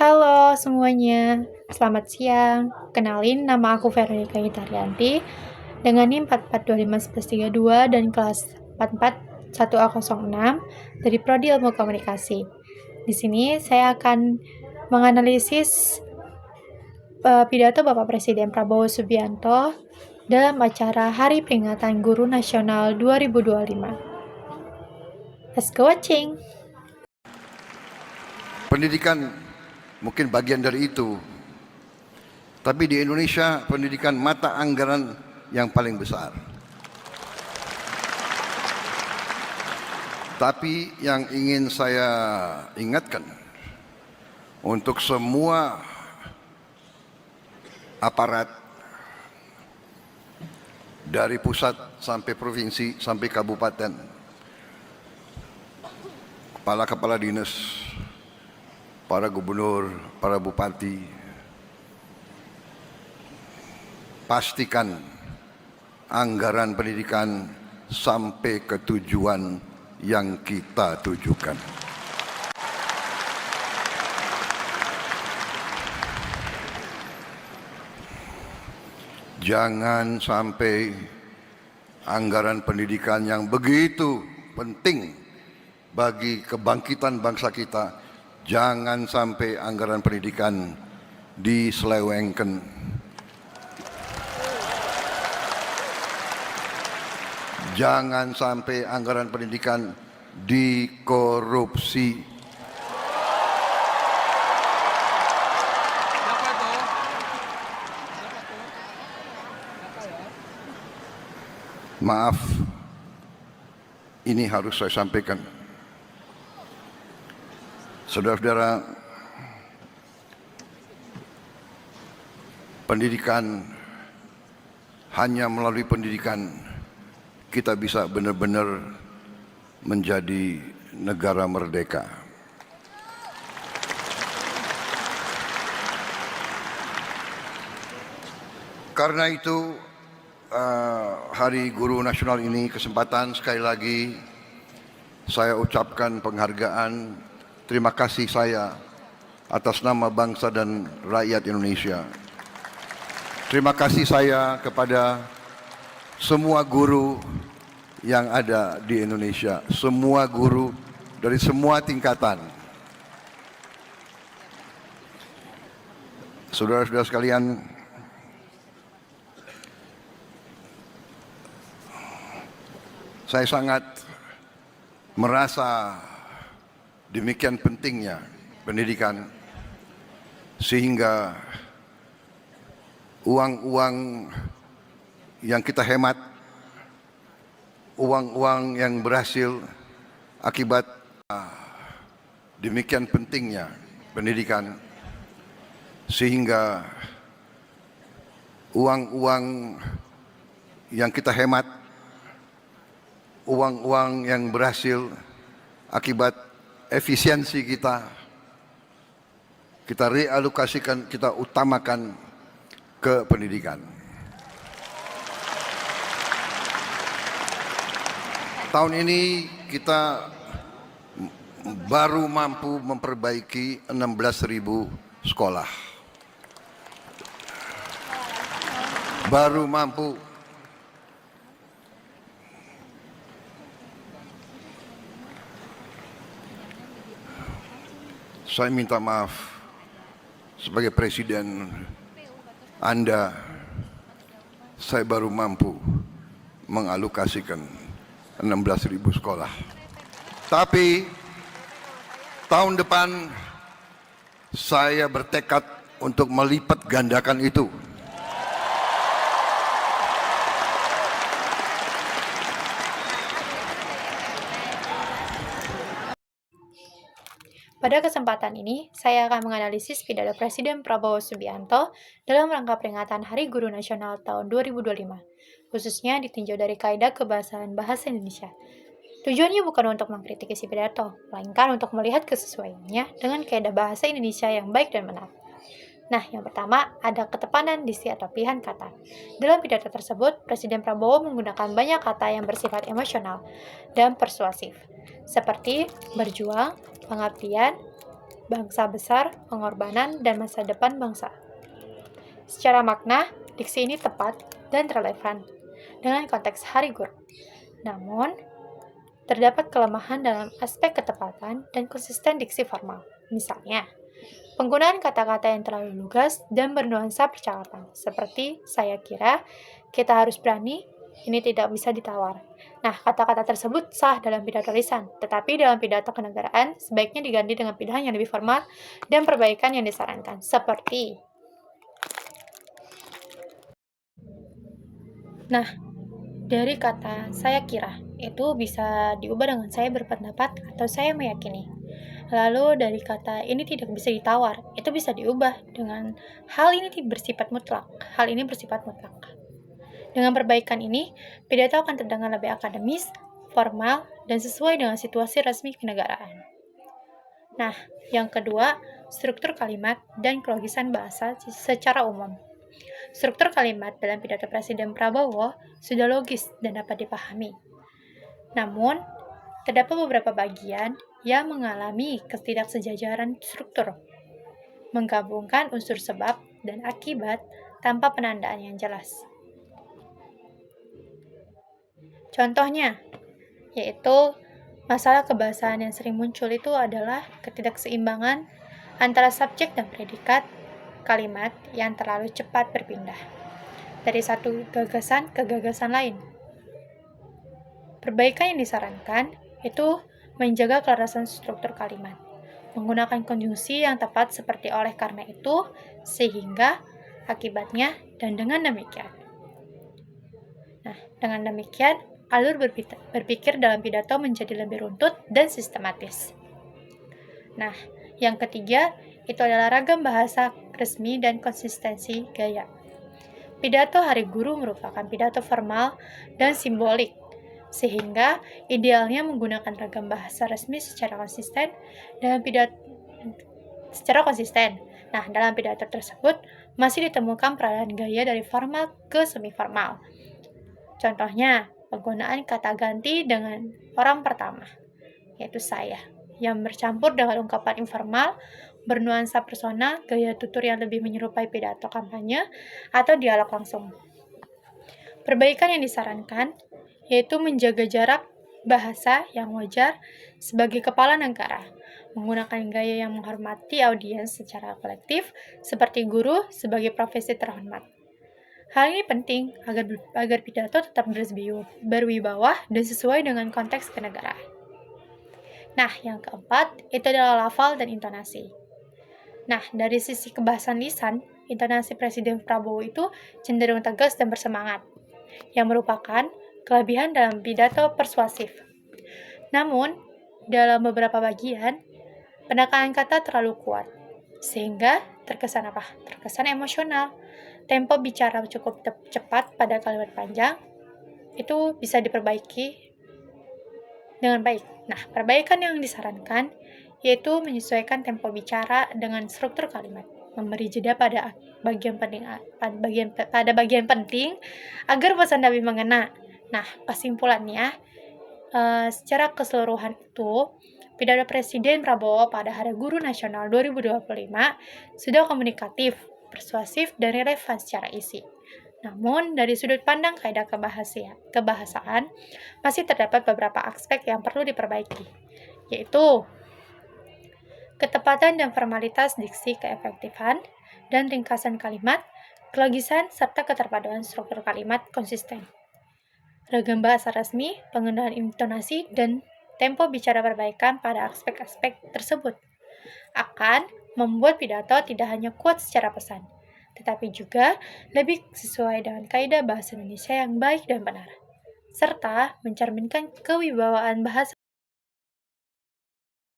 Halo semuanya, selamat siang. Kenalin, nama aku Veronica Hitarianti dengan NIM 44251132 dan kelas 441A06 dari Prodi Ilmu Komunikasi. Di sini saya akan menganalisis pidato Bapak Presiden Prabowo Subianto dalam acara Hari Peringatan Guru Nasional 2025. Let's go watching! Pendidikan mungkin bagian dari itu, tapi di Indonesia pendidikan mata anggaran yang paling besar. Tapi yang ingin saya ingatkan untuk semua aparat dari pusat sampai provinsi sampai kabupaten, kepala dinas, para gubernur, para bupati, pastikan anggaran pendidikan sampai ke tujuan yang kita tujukan. Jangan sampai anggaran pendidikan yang begitu penting bagi kebangkitan bangsa kita, jangan sampai anggaran pendidikan diselewengkan. Jangan sampai anggaran pendidikan dikorupsi. Maaf, ini harus saya sampaikan. Saudara-saudara, pendidikan, hanya melalui pendidikan kita bisa benar-benar menjadi negara merdeka. Karena itu Hari Guru Nasional ini kesempatan sekali lagi saya ucapkan penghargaan, terima kasih saya atas nama bangsa dan rakyat Indonesia. Terima kasih saya kepada semua guru yang ada di Indonesia, semua guru dari semua tingkatan. Saudara-saudara sekalian, saya sangat merasa demikian pentingnya pendidikan, sehingga uang-uang yang kita hemat, uang-uang yang berhasil akibat demikian pentingnya pendidikan, sehingga uang-uang yang kita hemat, uang-uang yang berhasil akibat efisiensi kita realokasikan, kita utamakan ke pendidikan. Tahun ini kita baru mampu memperbaiki 16.000 sekolah. Baru mampu. Saya minta maaf sebagai presiden Anda, saya baru mampu mengalokasikan 16.000 sekolah. Tapi tahun depan saya bertekad untuk melipat gandakan itu. Pada kesempatan ini, saya akan menganalisis pidato Presiden Prabowo Subianto dalam rangka peringatan Hari Guru Nasional tahun 2025, khususnya ditinjau dari kaidah kebahasaan bahasa Indonesia. Tujuannya bukan untuk mengkritik isi pidato, melainkan untuk melihat kesesuaiannya dengan kaidah bahasa Indonesia yang baik dan benar. Nah, yang pertama, ada ketepatan diksi atau pilihan kata. Dalam pidato tersebut, Presiden Prabowo menggunakan banyak kata yang bersifat emosional dan persuasif, seperti berjuang, pengabdian, bangsa besar, pengorbanan, dan masa depan bangsa. Secara makna, diksi ini tepat dan relevan dengan konteks Hari Guru. Namun, terdapat kelemahan dalam aspek ketepatan dan konsisten diksi formal. Misalnya, penggunaan kata-kata yang terlalu lugas dan bernuansa percakapan, seperti saya kira, kita harus berani, ini tidak bisa ditawar. Nah, kata-kata tersebut sah dalam pidato lisan, tetapi dalam pidato kenegaraan sebaiknya diganti dengan pilihan yang lebih formal dan perbaikan yang disarankan, seperti nah, dari kata saya kira, itu bisa diubah dengan saya berpendapat atau saya meyakini. Lalu dari kata ini tidak bisa ditawar, itu bisa diubah dengan hal ini bersifat mutlak. Hal ini bersifat mutlak. Dengan perbaikan ini, pidato akan terdengar lebih akademis, formal, dan sesuai dengan situasi resmi kenegaraan. Nah, yang kedua, struktur kalimat dan kelogisan bahasa secara umum. Struktur kalimat dalam pidato Presiden Prabowo sudah logis dan dapat dipahami. Namun, terdapat beberapa bagian yang mengalami ketidaksejajaran struktur, menggabungkan unsur sebab dan akibat tanpa penandaan yang jelas. Contohnya, yaitu masalah kebahasaan yang sering muncul itu adalah ketidakseimbangan antara subjek dan predikat kalimat yang terlalu cepat berpindah dari satu gagasan ke gagasan lain. Perbaikan yang disarankan itu menjaga kelarasan struktur kalimat, menggunakan konjungsi yang tepat seperti oleh karena itu, sehingga, akibatnya, dan dengan demikian. Nah, dengan demikian, alur berpikir dalam pidato menjadi lebih runtut dan sistematis. Nah, yang ketiga, itu adalah ragam bahasa resmi dan konsistensi gaya. Pidato Hari Guru merupakan pidato formal dan simbolik, sehingga idealnya menggunakan ragam bahasa resmi secara konsisten dalam pidato. Nah, dalam pidato tersebut masih ditemukan peranan gaya dari formal ke semi-formal. Contohnya, penggunaan kata ganti dengan orang pertama, yaitu saya, yang bercampur dengan ungkapan informal, bernuansa personal, gaya tutur yang lebih menyerupai pidato kampanye, atau dialog langsung. Perbaikan yang disarankan yaitu menjaga jarak bahasa yang wajar sebagai kepala negara, menggunakan gaya yang menghormati audiens secara kolektif, seperti guru sebagai profesi terhormat. Hal ini penting agar pidato tetap berwibawa dan sesuai dengan konteks kenegaraan. Nah, yang keempat, itu adalah lafal dan intonasi. Nah, dari sisi kebahasan lisan, intonasi Presiden Prabowo itu cenderung tegas dan bersemangat, yang merupakan kelebihan dalam pidato persuasif. Namun, dalam beberapa bagian, penekanan kata terlalu kuat, sehingga terkesan emosional. Tempo bicara cukup cepat pada kalimat panjang, itu bisa diperbaiki dengan baik. Nah, perbaikan yang disarankan yaitu menyesuaikan tempo bicara dengan struktur kalimat, memberi jeda pada bagian penting agar pesan lebih mengena. Nah, kesimpulannya, secara keseluruhan itu, pidato Presiden Prabowo pada Hari Guru Nasional 2025 sudah komunikatif, persuasif, dan relevan secara isi. Namun, dari sudut pandang kaidah kebahasaan, masih terdapat beberapa aspek yang perlu diperbaiki, yaitu ketepatan dan formalitas diksi, keefektifan, dan ringkasan kalimat, kelogisan, serta keterpaduan struktur kalimat konsisten. Ragam bahasa resmi, pengendalian intonasi, dan tempo bicara perbaikan pada aspek-aspek tersebut akan membuat pidato tidak hanya kuat secara pesan, tetapi juga lebih sesuai dengan kaidah bahasa Indonesia yang baik dan benar, serta mencerminkan kewibawaan bahasa